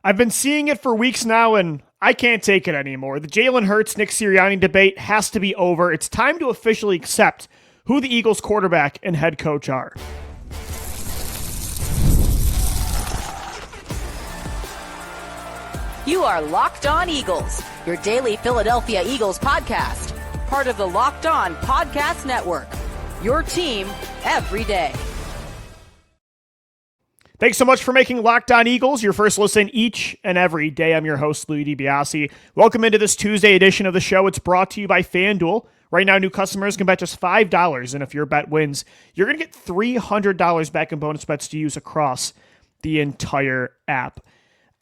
I've been seeing it for weeks now, and I can't take it anymore. The Jalen Hurts, Nick Sirianni debate has to be over. It's time to officially accept who the Eagles quarterback and head coach are. You are Locked On Eagles, your daily Philadelphia Eagles podcast. Part of the Locked On Podcast Network, your team every day. Thanks so much for making Locked On Eagles your first listen each and every day. I'm your host, Louis DiBiase. Welcome into this Tuesday edition of the show. It's brought to you by FanDuel. Right now, new customers can bet just $5, and if your bet wins, you're going to get $300 back in bonus bets to use across the entire app.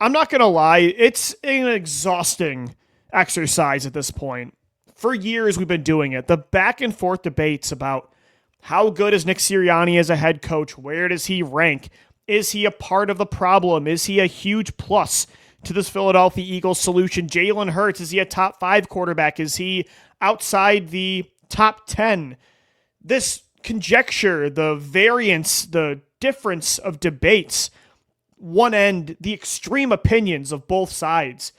I'm not going to lie, it's an exhausting exercise at this point. For years, we've been doing it. The back and forth debates about how good is Nick Sirianni as a head coach? Where does he rank? Is he a part of the problem? Is he a huge plus to this Philadelphia Eagles solution? Jalen Hurts, is he a top 5 quarterback? Is he outside the top 10? This conjecture, the variance, the difference of debates, one end, the extreme opinions of both sides.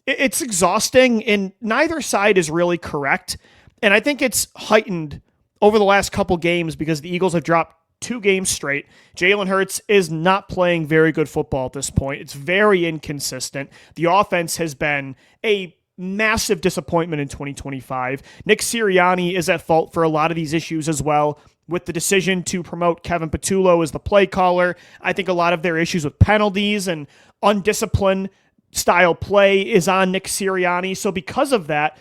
It's exhausting, and neither side is really correct. And I think it's heightened over the last couple games because the Eagles have dropped 2 games straight. Jalen Hurts is not playing very good football at this point. It's very inconsistent. The offense has been a massive disappointment in 2025. Nick Sirianni is at fault for a lot of these issues as well, with the decision to promote Kevin Patullo as the play caller. I think a lot of their issues with penalties and undisciplined style play is on Nick Sirianni. So because of that,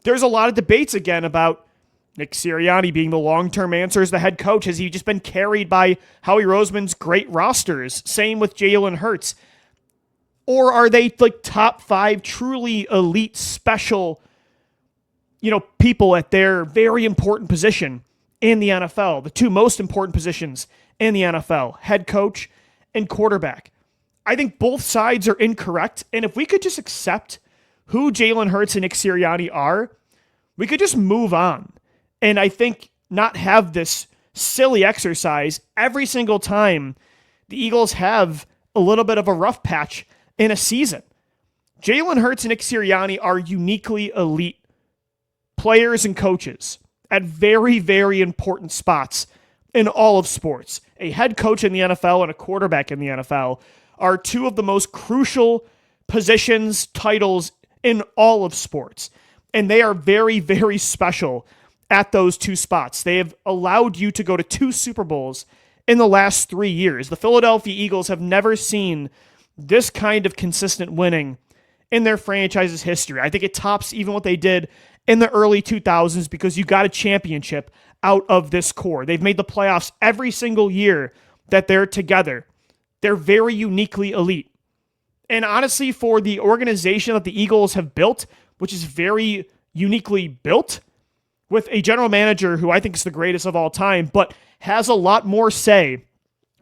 there's a lot of debates again about Nick Sirianni being the long-term answer as the head coach. Has he just been carried by Howie Roseman's great rosters? Same with Jalen Hurts. Or are they like top 5 truly elite special, people at their very important position in the NFL? The 2 most important positions in the NFL, head coach and quarterback. I think both sides are incorrect. And if we could just accept who Jalen Hurts and Nick Sirianni are, we could just move on. And I think not have this silly exercise every single time the Eagles have a little bit of a rough patch in a season. Jalen Hurts and Nick Sirianni are uniquely elite players and coaches at very, very important spots in all of sports. A head coach in the NFL and a quarterback in the NFL are 2 of the most crucial positions, titles in all of sports. And they are very, very special at those 2 spots. They have allowed you to go to 2 Super Bowls in the last 3 years. The Philadelphia Eagles have never seen this kind of consistent winning in their franchise's history. I think it tops even what they did in the early 2000s because you got a championship out of this core. They've made the playoffs every single year that they're together. They're very uniquely elite. And honestly, for the organization that the Eagles have built, which is very uniquely built, with a general manager who I think is the greatest of all time, but has a lot more say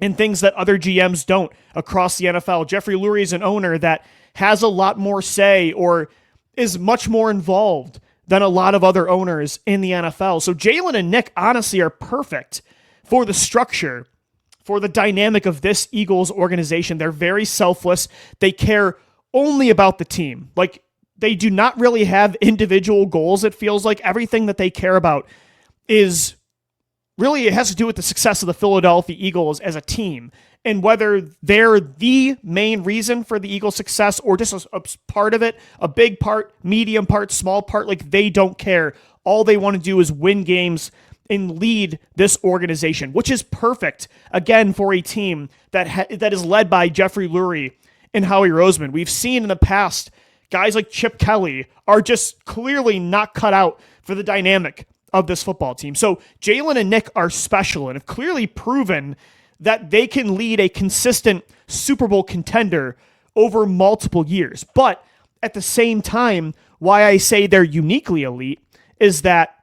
in things that other GMs don't across the NFL. Jeffrey Lurie is an owner that has a lot more say or is much more involved than a lot of other owners in the NFL. So Jalen and Nick honestly are perfect for the structure, for the dynamic of this Eagles organization. They're very selfless. They care only about the team. Like, they do not really have individual goals. It feels like everything that they care about is really, it has to do with the success of the Philadelphia Eagles as a team. And whether they're the main reason for the Eagles' success or just a part of it, a big part, medium part, small part, like they don't care. All they want to do is win games and lead this organization, which is perfect, again, for a team that is led by Jeffrey Lurie and Howie Roseman. We've seen in the past guys like Chip Kelly are just clearly not cut out for the dynamic of this football team. So Jalen and Nick are special and have clearly proven that they can lead a consistent Super Bowl contender over multiple years. But at the same time, why I say they're uniquely elite is that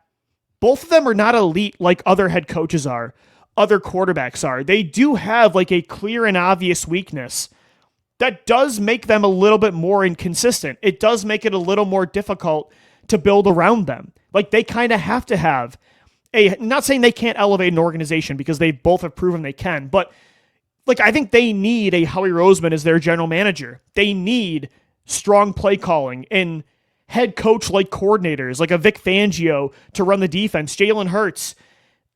both of them are not elite like other head coaches are, other quarterbacks are. They do have like a clear and obvious weakness that does make them a little bit more inconsistent. It does make it a little more difficult to build around them. Like, they kind of have to have not saying they can't elevate an organization because they both have proven they can, but like, I think they need a Howie Roseman as their general manager. They need strong play calling and head coach like coordinators, like a Vic Fangio to run the defense. Jalen Hurts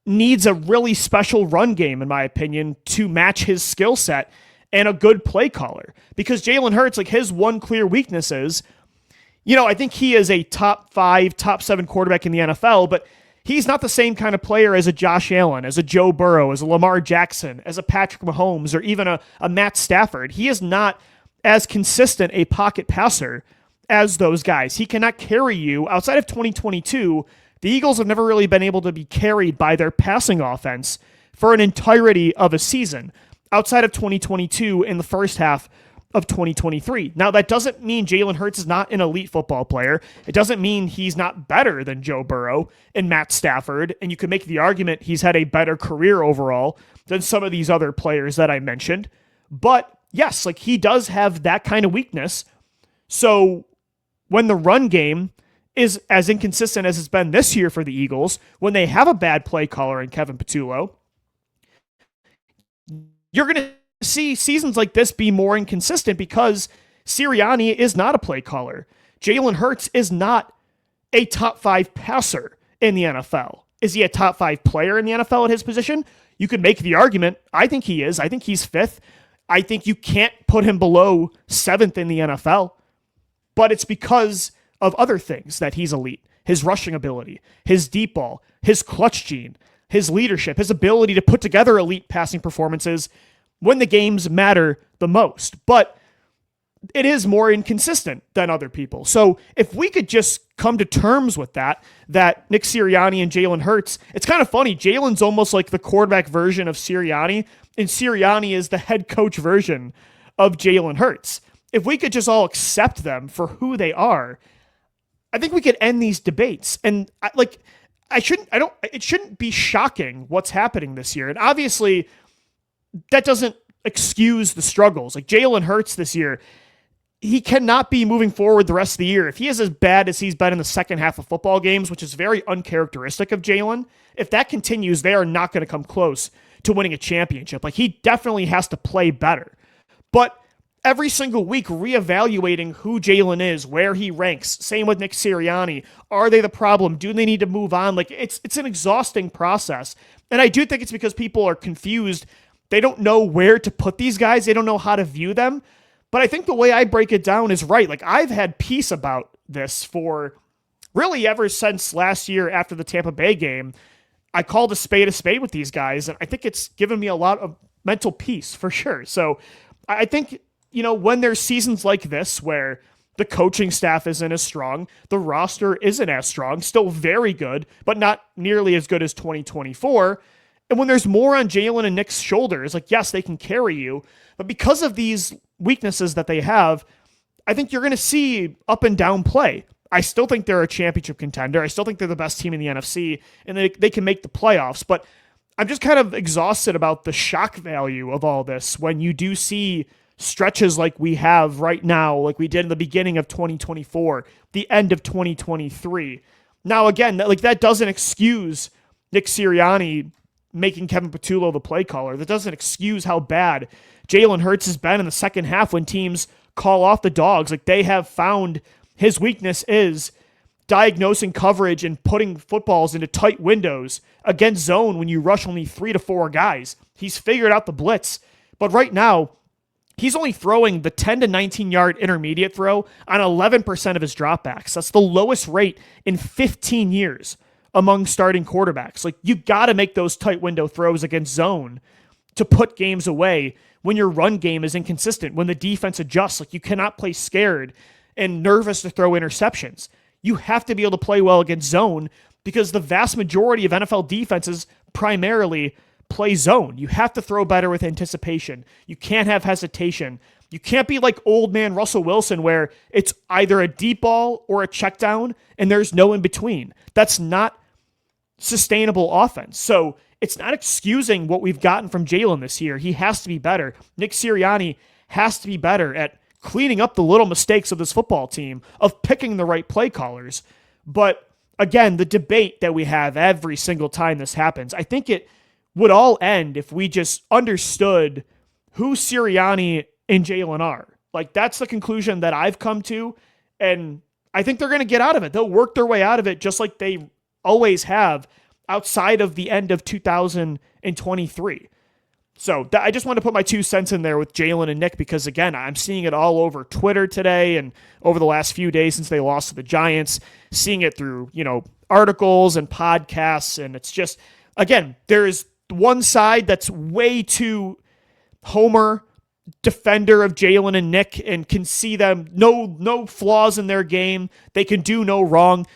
needs a really special run game, in my opinion, to match his skill set and a good play caller. Because Jalen Hurts, like, his one clear weakness is, I think he is a top 5, top 7 quarterback in the NFL, but he's not the same kind of player as a Josh Allen, as a Joe Burrow, as a Lamar Jackson, as a Patrick Mahomes, or even a Matt Stafford. He is not as consistent a pocket passer as those guys. He cannot carry you. Outside of 2022, the Eagles have never really been able to be carried by their passing offense for an entirety of a season, outside of 2022 in the first half of 2023. Now, that doesn't mean Jalen Hurts is not an elite football player. It doesn't mean he's not better than Joe Burrow and Matt Stafford, and you could make the argument he's had a better career overall than some of these other players that I mentioned. But yes, like, he does have that kind of weakness. So when the run game is as inconsistent as it's been this year for the Eagles, when they have a bad play caller in Kevin Patullo, you're going to see seasons like this be more inconsistent because Sirianni is not a play caller. Jalen Hurts is not a top 5 passer in the NFL. Is he a top 5 player in the NFL at his position? You could make the argument. I think he is. I think he's 5th. I think you can't put him below 7th in the NFL, but it's because of other things that he's elite. His rushing ability, his deep ball, his clutch gene, his leadership, his ability to put together elite passing performances when the games matter the most. But it is more inconsistent than other people. So if we could just come to terms with that Nick Sirianni and Jalen Hurts, it's kind of funny. Jalen's almost like the quarterback version of Sirianni, and Sirianni is the head coach version of Jalen Hurts. If we could just all accept them for who they are, I think we could end these debates. And it shouldn't be shocking what's happening this year. And obviously that doesn't excuse the struggles. Like, Jalen Hurts this year, he cannot be moving forward the rest of the year. If he is as bad as he's been in the second half of football games, which is very uncharacteristic of Jalen, if that continues, they are not going to come close to winning a championship. Like, he definitely has to play better. But every single week, reevaluating who Jalen is, where he ranks. Same with Nick Sirianni. Are they the problem? Do they need to move on? Like, it's an exhausting process. And I do think it's because people are confused. They don't know where to put these guys. They don't know how to view them. But I think the way I break it down is right. Like, I've had peace about this for really ever since last year after the Tampa Bay game. I called a spade with these guys, and I think it's given me a lot of mental peace for sure. So I think, when there's seasons like this where the coaching staff isn't as strong, the roster isn't as strong, still very good, but not nearly as good as 2024. And when there's more on Jalen and Nick's shoulders, like, yes, they can carry you, but because of these weaknesses that they have, I think you're going to see up and down play. I still think they're a championship contender. I still think they're the best team in the NFC, and they can make the playoffs. But I'm just kind of exhausted about the shock value of all this when you do see stretches like we have right now, like we did in the beginning of 2024, the end of 2023. Now, again, that doesn't excuse Nick Sirianni making Kevin Patullo the play caller. That doesn't excuse how bad Jalen Hurts has been in the second half when teams call off the dogs. Like, they have found his weakness is diagnosing coverage and putting footballs into tight windows against zone when you rush only 3 to 4 guys. He's figured out the blitz. But right now, he's only throwing the 10 to 19-yard intermediate throw on 11% of his dropbacks. That's the lowest rate in 15 years among starting quarterbacks. Like, you got to make those tight window throws against zone to put games away when your run game is inconsistent, when the defense adjusts. Like, you cannot play scared and nervous to throw interceptions. You have to be able to play well against zone because the vast majority of NFL defenses primarily play zone. You have to throw better with anticipation. You can't have hesitation. You can't be like old man Russell Wilson where it's either a deep ball or a check down and there's no in between. That's not sustainable offense. So it's not excusing what we've gotten from Jalen this year. He has to be better. Nick Sirianni has to be better at cleaning up the little mistakes of this football team, of picking the right play callers. But again, the debate that we have every single time this happens, I think it would all end if we just understood who Sirianni and Jalen are. Like, that's the conclusion that I've come to, and I think they're going to get out of it. They'll work their way out of it just like they always have outside of the end of 2023. So I just want to put my 2 cents in there with Jalen and Nick because, again, I'm seeing it all over Twitter today and over the last few days since they lost to the Giants, seeing it through, articles and podcasts. And it's just, again, there is one side that's way too homer defender of Jalen and Nick and can see them, no flaws in their game. They can do no wrong.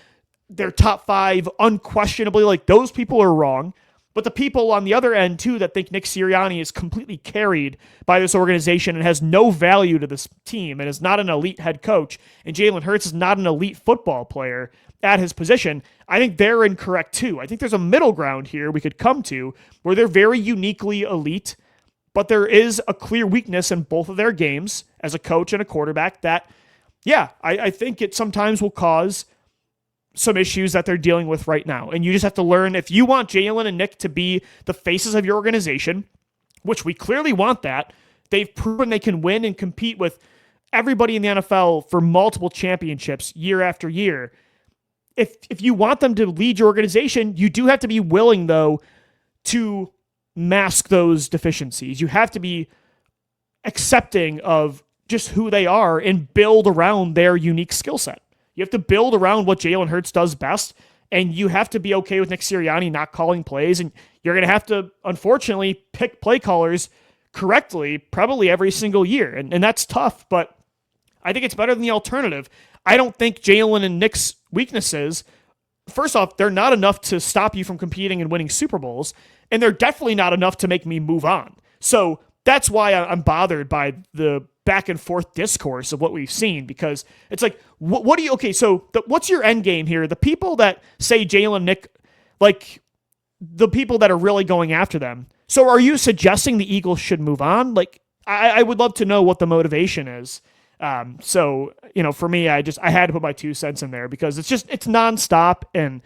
They're top 5 unquestionably. Like, those people are wrong. But the people on the other end, too, that think Nick Sirianni is completely carried by this organization and has no value to this team and is not an elite head coach, and Jalen Hurts is not an elite football player at his position, I think they're incorrect, too. I think there's a middle ground here we could come to where they're very uniquely elite, but there is a clear weakness in both of their games as a coach and a quarterback that, I think it sometimes will cause some issues that they're dealing with right now. And you just have to learn, if you want Jalen and Nick to be the faces of your organization, which we clearly want that, they've proven they can win and compete with everybody in the NFL for multiple championships year after year. If you want them to lead your organization, you do have to be willing, though, to mask those deficiencies. You have to be accepting of just who they are and build around their unique skill set. You have to build around what Jalen Hurts does best, and you have to be okay with Nick Sirianni not calling plays, and you're going to have to, unfortunately, pick play callers correctly probably every single year, and that's tough, but I think it's better than the alternative. I don't think Jalen and Nick's weaknesses, first off, they're not enough to stop you from competing and winning Super Bowls, and they're definitely not enough to make me move on. So that's why I'm bothered by the back and forth discourse of what we've seen, because it's like, what do you, what's your end game here? The people that say Jalen, Nick, like the people that are really going after them. So are you suggesting the Eagles should move on? Like, I would love to know what the motivation is. For me, I had to put my 2 cents in there because it's nonstop. And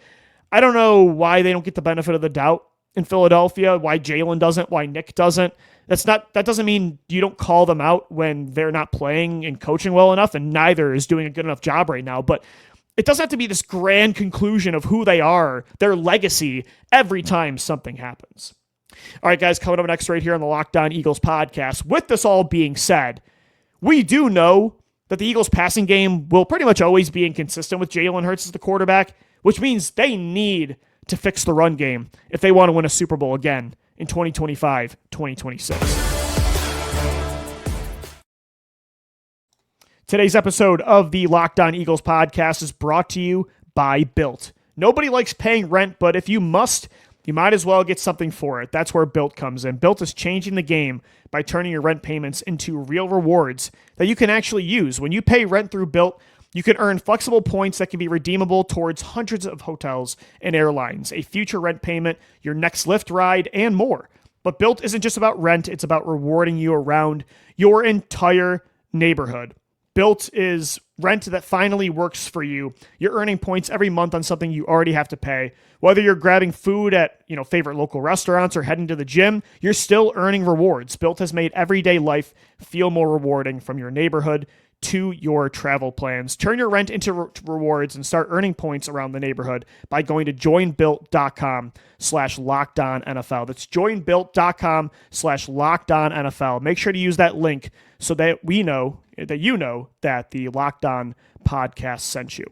I don't know why they don't get the benefit of the doubt in Philadelphia, why Jalen doesn't, why Nick doesn't. That doesn't mean you don't call them out when they're not playing and coaching well enough, and neither is doing a good enough job right now. But it doesn't have to be this grand conclusion of who they are, their legacy, every time something happens. All right, guys, coming up next right here on the Locked On Eagles podcast. With this all being said, we do know that the Eagles passing game will pretty much always be inconsistent with Jalen Hurts as the quarterback, which means they need to fix the run game if they want to win a Super Bowl again in 2025, 2026. Today's episode of the Locked On Eagles podcast is brought to you by Built. Nobody likes paying rent, but if you must, you might as well get something for it. That's where Built comes in. Built is changing the game by turning your rent payments into real rewards that you can actually use. When you pay rent through Built, you can earn flexible points that can be redeemable towards hundreds of hotels and airlines, a future rent payment, your next Lyft ride, and more. But Built isn't just about rent, it's about rewarding you around your entire neighborhood. Built is rent that finally works for you. You're earning points every month on something you already have to pay. Whether you're grabbing food at, favorite local restaurants or heading to the gym, you're still earning rewards. Built has made everyday life feel more rewarding, from your neighborhood to your travel plans. Turn your rent into rewards and start earning points around the neighborhood by going to joinbuilt.com/LockedOnNFL. That's joinbuilt.com/LockedOnNFL. Make sure to use that link so that you know that the Locked On podcast sent you.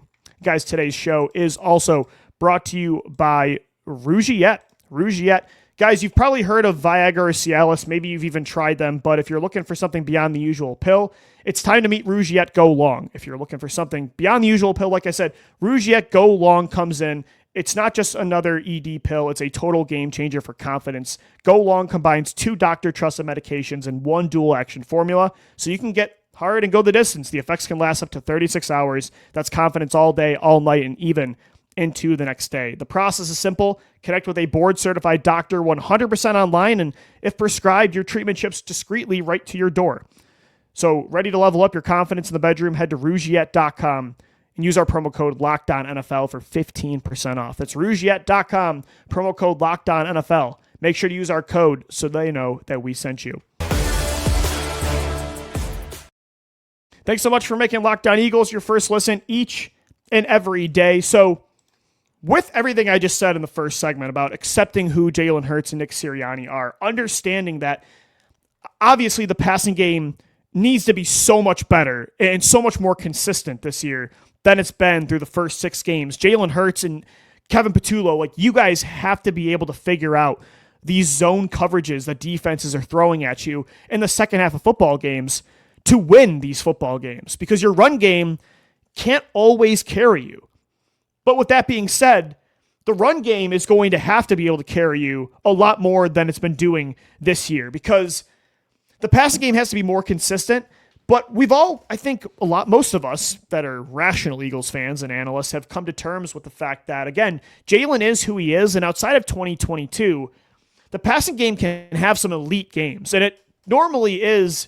Guys, today's show is also brought to you by Rugiet. Rugiet. Guys, you've probably heard of Viagra or Cialis. Maybe you've even tried them, but if you're looking for something beyond the usual pill, it's time to meet Rugiet Go Long. If you're looking for something beyond the usual pill, like I said, Rugiet Go Long comes in. It's not just another ED pill. It's a total game changer for confidence. Go Long combines 2 doctor-trusted medications in one dual-action formula, so you can get hard and go the distance. The effects can last up to 36 hours. That's confidence all day, all night, and even into the next day. The process is simple. Connect with a board-certified doctor 100% online, and if prescribed, your treatment ships discreetly right to your door. So, ready to level up your confidence in the bedroom? Head to Rugiet.com and use our promo code LOCKEDONNFL for 15% off. That's Rugiet.com, promo code LOCKEDONNFL. Make sure to use our code so they know that we sent you. Thanks so much for making Locked On Eagles your first listen each and every day. So with everything I just said in the first segment about accepting who Jalen Hurts and Nick Sirianni are, understanding that obviously the passing game needs to be so much better and so much more consistent this year than it's been through the first 6 games. Jalen Hurts and Kevin Patullo, like, you guys have to be able to figure out these zone coverages that defenses are throwing at you in the second half of football games to win these football games, because your run game can't always carry you. But with that being said, the run game is going to have to be able to carry you a lot more than it's been doing this year, because the passing game has to be more consistent. But we've all, I think most of us that are rational Eagles fans and analysts have come to terms with the fact that, again, Jalen is who he is, and outside of 2022, the passing game can have some elite games, and it normally is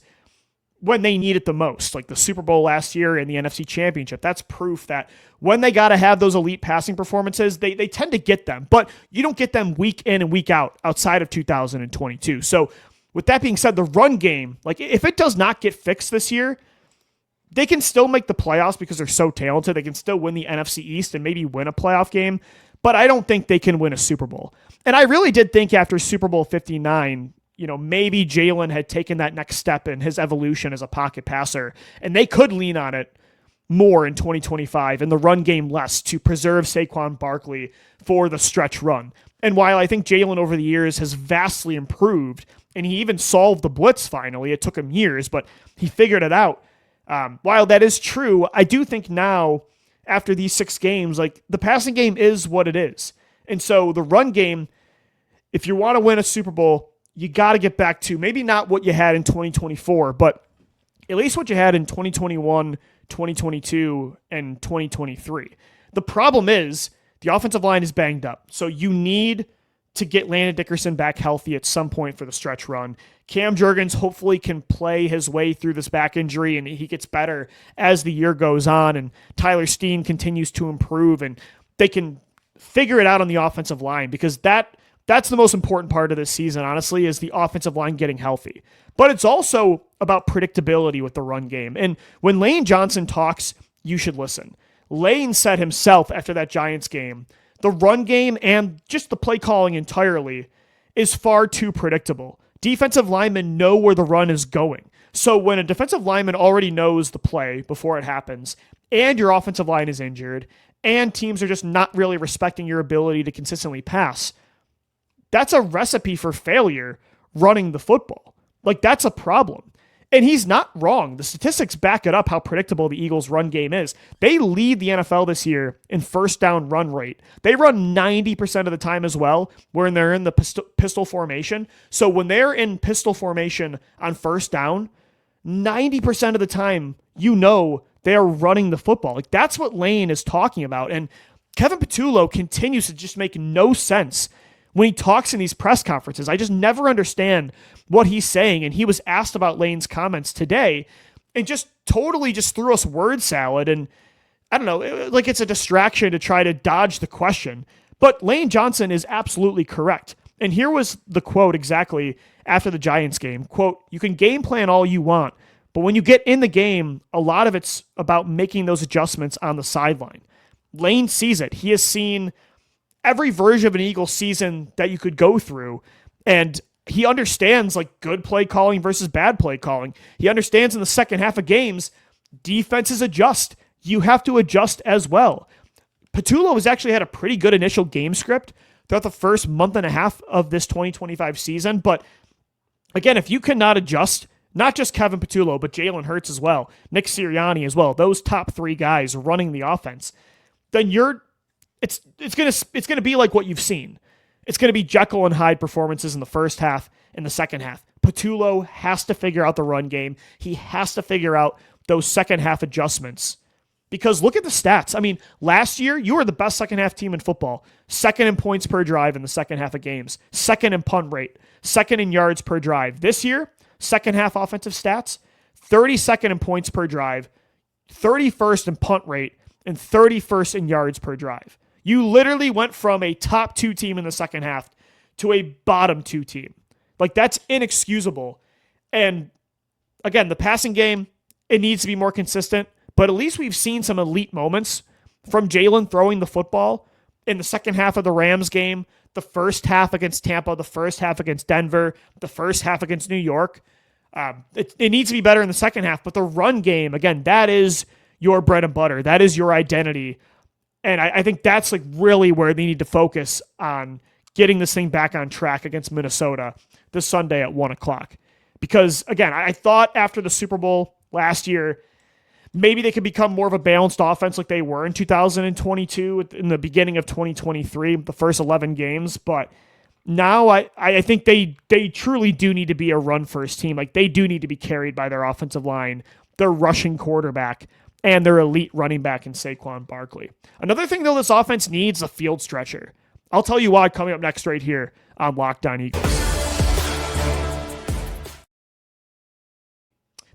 when they need it the most, like the Super Bowl last year and the NFC Championship. That's proof that when they got to have those elite passing performances, they tend to get them, but you don't get them week in and week out outside of 2022. So with that being said, the run game, like, if it does not get fixed this year, they can still make the playoffs because they're so talented. They can still win the NFC East and maybe win a playoff game, but I don't think they can win a Super Bowl. And I really did think after Super Bowl 59, maybe Jalen had taken that next step in his evolution as a pocket passer, and they could lean on it more in 2025 and the run game less to preserve Saquon Barkley for the stretch run. And while I think Jalen over the years has vastly improved, and he even solved the blitz finally, it took him years, but he figured it out. While that is true, I do think now, after these 6 games, like, the passing game is what it is. And so the run game, if you want to win a Super Bowl, you got to get back to maybe not what you had in 2024, but at least what you had in 2021, 2022, and 2023. The problem is the offensive line is banged up. So you need to get Landon Dickerson back healthy at some point for the stretch run. Cam Jurgens hopefully can play his way through this back injury, and he gets better as the year goes on, and Tyler Steen continues to improve, and they can figure it out on the offensive line, because that's the most important part of this season, honestly, is the offensive line getting healthy. But it's also about predictability with the run game. And when Lane Johnson talks, you should listen. Lane said himself after that Giants game, the run game and just the play calling entirely is far too predictable. Defensive linemen know where the run is going. So when a defensive lineman already knows the play before it happens, and your offensive line is injured, and teams are just not really respecting your ability to consistently pass, that's a recipe for failure running the football. Like, that's a problem. And he's not wrong. The statistics back it up how predictable the Eagles' run game is. They lead the NFL this year in first down run rate. They run 90% of the time as well when they're in the pistol formation. So when they're in pistol formation on first down, 90% of the time, they are running the football. Like, that's what Lane is talking about. And Kevin Patullo continues to just make no sense when he talks in these press conferences. I just never understand what he's saying. And he was asked about Lane's comments today and just totally just threw us word salad. And I don't know, like, it's a distraction to try to dodge the question. But Lane Johnson is absolutely correct. And here was the quote exactly after the Giants game. Quote, "You can game plan all you want, but when you get in the game, a lot of it's about making those adjustments on the sideline." Lane sees it. He has seen every version of an Eagles season that you could go through, and he understands, like, good play calling versus bad play calling. He understands in the second half of games, defenses adjust. You have to adjust as well. Patullo has actually had a pretty good initial game script throughout the first month and a half of this 2025 season, but again, if you cannot adjust, not just Kevin Patullo, but Jalen Hurts as well, Nick Sirianni as well, those top 3 guys running the offense, then it's gonna be like what you've seen. It's gonna be Jekyll and Hyde performances in the first half and the second half. Patullo has to figure out the run game. He has to figure out those second half adjustments, because look at the stats. I mean, last year you were the best second half team in football. Second in points per drive in the second half of games. Second in punt rate. Second in yards per drive. This year, second half offensive stats: 32nd in points per drive, 31st in punt rate, and 31st in yards per drive. You literally went from a top 2 team in the second half to a bottom 2 team. Like, that's inexcusable. And again, the passing game, it needs to be more consistent, but at least we've seen some elite moments from Jalen throwing the football in the second half of the Rams game, the first half against Tampa, the first half against Denver, the first half against New York. It needs to be better in the second half, but the run game, again, that is your bread and butter. That is your identity. And I think that's like really where they need to focus on getting this thing back on track against Minnesota this Sunday at 1 o'clock. Because, again, I thought after the Super Bowl last year, maybe they could become more of a balanced offense like they were in 2022, in the beginning of 2023, the first 11 games. But now I think they truly do need to be a run-first team. Like, they do need to be carried by their offensive line, their rushing quarterback, and their elite running back in Saquon Barkley. Another thing, though, this offense needs a field stretcher. I'll tell you why coming up next right here on Locked On Eagles.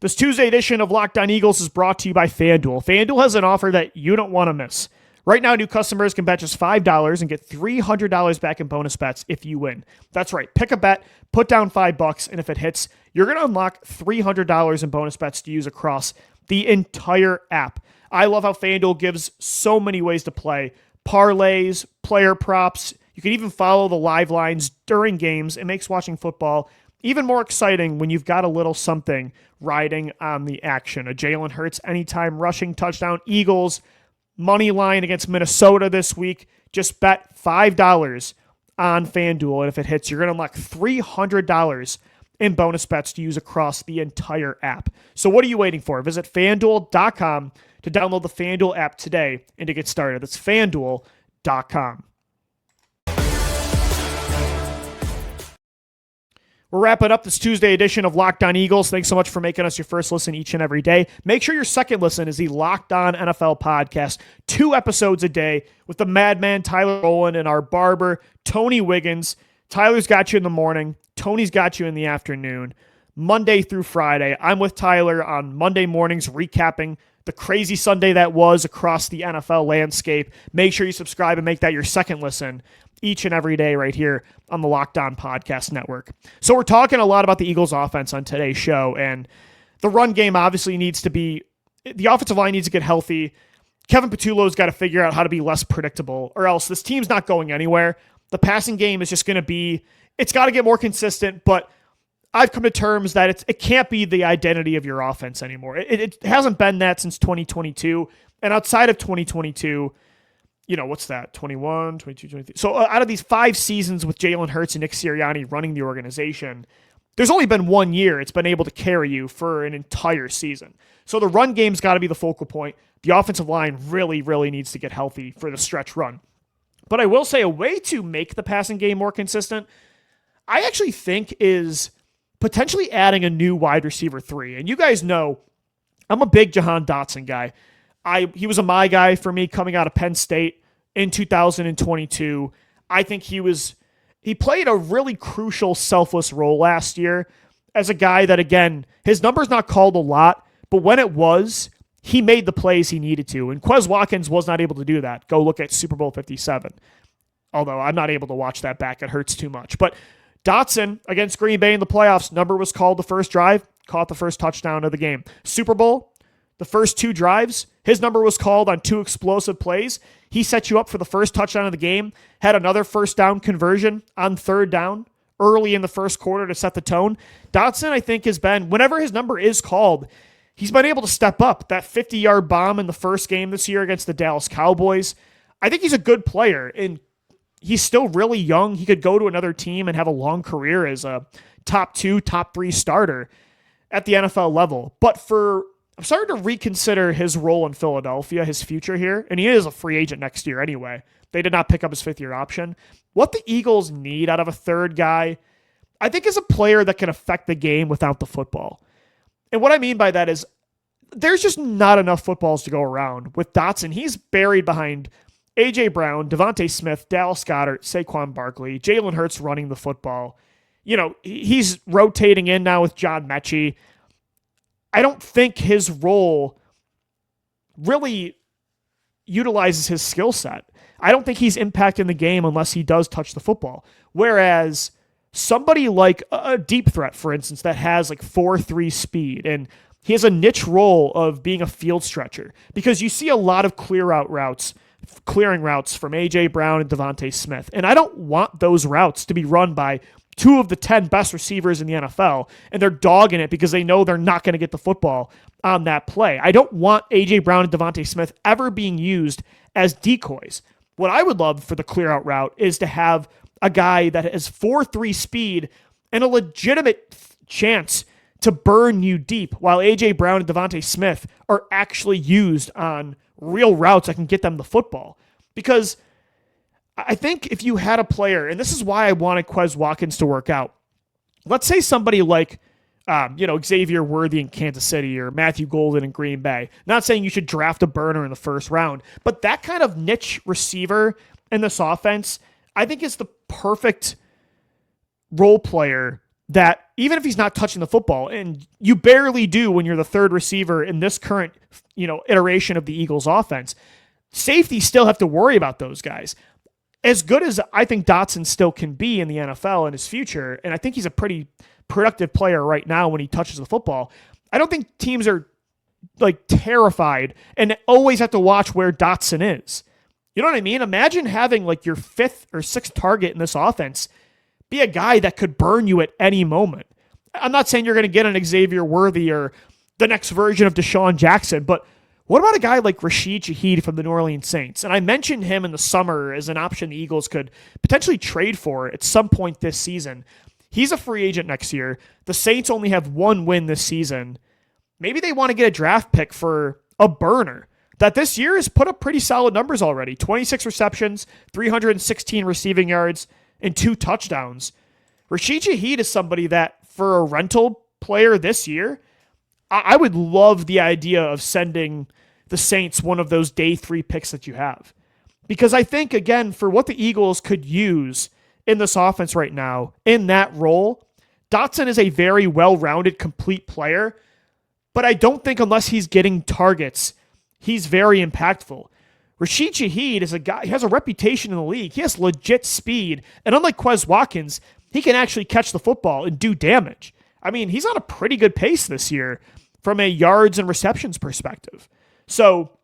This Tuesday edition of Locked On Eagles is brought to you by FanDuel. FanDuel has an offer that you don't want to miss. Right now, new customers can bet just $5 and get $300 back in bonus bets if you win. That's right. Pick a bet, put down $5, and if it hits, you're going to unlock $300 in bonus bets to use across the entire app. I love how FanDuel gives so many ways to play. Parlays, player props. You can even follow the live lines during games. It makes watching football even more exciting when you've got a little something riding on the action. A Jalen Hurts anytime rushing touchdown. Eagles money line against Minnesota this week. Just bet $5 on FanDuel, and if it hits, you're going to unlock $300 in bonus bets to use across the entire app. So what are you waiting for? Visit FanDuel.com to download the FanDuel app today and to get started. That's FanDuel.com. We're wrapping up this Tuesday edition of Locked On Eagles. Thanks so much for making us your first listen each and every day. Make sure your second listen is the Locked On NFL podcast. 2 episodes a day with the madman Tyler Rowland and our barber Tony Wiggins. Tyler's got you in the morning. Tony's got you in the afternoon. Monday through Friday. I'm with Tyler on Monday mornings recapping the crazy Sunday that was across the NFL landscape. Make sure you subscribe and make that your second listen each and every day right here on the Locked On Podcast Network. So we're talking a lot about the Eagles offense on today's show, and the run game obviously needs to be, the offensive line needs to get healthy. Kevin Patullo's got to figure out how to be less predictable, or else this team's not going anywhere. The passing game is just going to be, it's got to get more consistent, but I've come to terms that it can't be the identity of your offense anymore. It hasn't been that since 2022, and outside of 2022, what's that? 21, 22, 23. So out of these 5 seasons with Jalen Hurts and Nick Sirianni running the organization, there's only been 1 year it's been able to carry you for an entire season. So the run game's got to be the focal point. The offensive line really, really needs to get healthy for the stretch run. But I will say a way to make the passing game more consistent, I actually think, is potentially adding a new wide receiver 3. And you guys know I'm a big Jahan Dotson guy. He was a my guy for me coming out of Penn State in 2022. I think he played a really crucial, selfless role last year as a guy that, again, his number's not called a lot, but when it was, he made the plays he needed to. And Quez Watkins was not able to do that. Go look at Super Bowl 57. Although I'm not able to watch that back. It hurts too much. But Dotson against Green Bay in the playoffs, number was called the first drive, caught the first touchdown of the game. Super Bowl, the first 2 drives, his number was called on 2 explosive plays. He set you up for the first touchdown of the game, had another first down conversion on 3rd down early in the first quarter to set the tone. Dotson, I think, has been, whenever his number is called, he's been able to step up. That 50-yard bomb in the first game this year against the Dallas Cowboys, I think he's a good player, and he's still really young. He could go to another team and have a long career as a top 2, top 3 starter at the NFL level. But I'm starting to reconsider his role in Philadelphia, his future here, and he is a free agent next year anyway. They did not pick up his 5th-year option. What the Eagles need out of a third guy, I think, is a player that can affect the game without the football. And what I mean by that is there's just not enough footballs to go around. With Dotson, he's buried behind A.J. Brown, Devontae Smith, Dallas Goedert, Saquon Barkley, Jalen Hurts running the football. He's rotating in now with John Mechie. I don't think his role really utilizes his skill set. I don't think he's impacting the game unless he does touch the football. Whereas somebody like a deep threat, for instance, that has like 4.3 speed and he has a niche role of being a field stretcher because you see a lot of clearing routes from A.J. Brown and Devontae Smith. And I don't want those routes to be run by 2 of the 10 best receivers in the NFL, and they're dogging it because they know they're not going to get the football on that play. I don't want A.J. Brown and Devontae Smith ever being used as decoys. What I would love for the clear out route is to have a guy that has 4.3 speed and a legitimate chance to burn you deep, while A.J. Brown and Devontae Smith are actually used on real routes that can get them the football. Because I think if you had a player, and this is why I wanted Quez Watkins to work out, let's say somebody like Xavier Worthy in Kansas City or Matthew Golden in Green Bay. Not saying you should draft a burner in the first round, but that kind of niche receiver in this offense, I think is the perfect role player that even if he's not touching the football, and you barely do when you're the third receiver in this current, iteration of the Eagles offense, safeties still have to worry about those guys. As good as I think Dotson still can be in the NFL in his future, and I think he's a pretty productive player right now when he touches the football, I don't think teams are terrified and always have to watch where Dotson is. You know what I mean? Imagine having your 5th or 6th target in this offense be a guy that could burn you at any moment. I'm not saying you're going to get an Xavier Worthy or the next version of Deshaun Jackson, but what about a guy like Rashid Shaheed from the New Orleans Saints? And I mentioned him in the summer as an option the Eagles could potentially trade for at some point this season. He's a free agent next year. The Saints only have 1 win this season. Maybe they want to get a draft pick for a burner that this year has put up pretty solid numbers already. 26 receptions, 316 receiving yards, and 2 touchdowns. Rashid Shaheed is somebody that, for a rental player this year, I would love the idea of sending the Saints one of those day 3 picks that you have. Because I think, again, for what the Eagles could use in this offense right now, in that role, Dotson is a very well-rounded, complete player, but I don't think unless he's getting targets, he's very impactful. Rashid Shaheed is a guy, he has a reputation in the league. He has legit speed. And unlike Quez Watkins, he can actually catch the football and do damage. I mean, he's on a pretty good pace this year from a yards and receptions perspective. So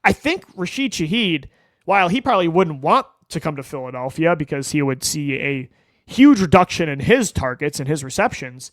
I think Rashid Shaheed, while he probably wouldn't want to come to Philadelphia because he would see a huge reduction in his targets and his receptions,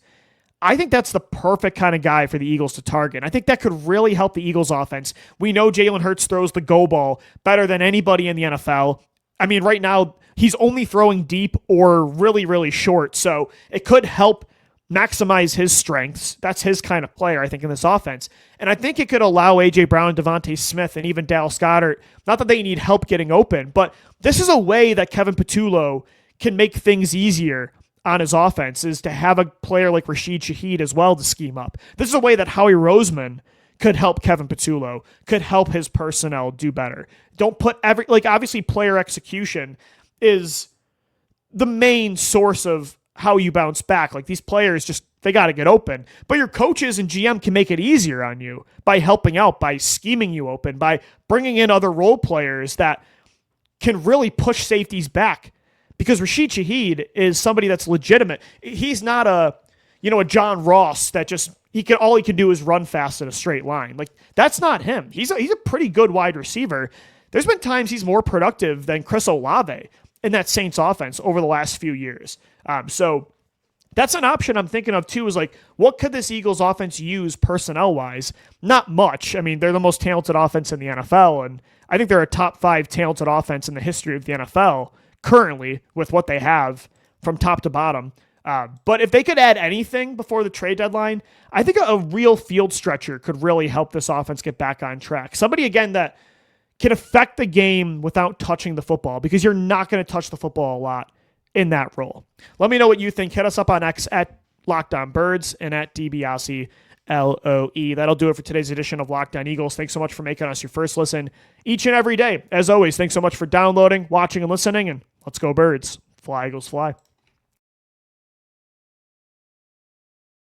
I think that's the perfect kind of guy for the Eagles to target. I think that could really help the Eagles offense. We know Jalen Hurts throws the go ball better than anybody in the NFL. I mean, right now, he's only throwing deep or really, really short. So it could help maximize his strengths. That's his kind of player, I think, in this offense. And I think it could allow A.J. Brown, Devontae Smith, and even Dallas Goedert, not that they need help getting open, but this is a way that Kevin Patullo can make things easier on his offense, is to have a player like Rashid Shaheed as well to scheme up. This is a way that Howie Roseman could help Kevin Patullo, could help his personnel do better. Don't put obviously player execution is the main source of how you bounce back. These players they got to get open. But your coaches and GM can make it easier on you by helping out, by scheming you open, by bringing in other role players that can really push safeties back. Because Rashid Shaheed is somebody that's legitimate. He's not a John Ross that all he can do is run fast in a straight line. That's not him. He's a pretty good wide receiver. There's been times he's more productive than Chris Olave in that Saints offense over the last few years. So that's an option I'm thinking of too, is what could this Eagles offense use personnel-wise? Not much. I mean, they're the most talented offense in the NFL, and I think they're a top 5 talented offense in the history of the NFL currently with what they have from top to bottom. But if they could add anything before the trade deadline, I think a real field stretcher could really help this offense get back on track. Somebody, again, that can affect the game without touching the football, because you're not going to touch the football a lot in that role. Let me know what you think. Hit us up on X at LockedOnBirds and at DBiase LOE. That'll do it for today's edition of Locked On Eagles. Thanks so much for making us your first listen each and every day. As always, thanks so much for downloading, watching, and listening, and let's go Birds. Fly, Eagles, fly.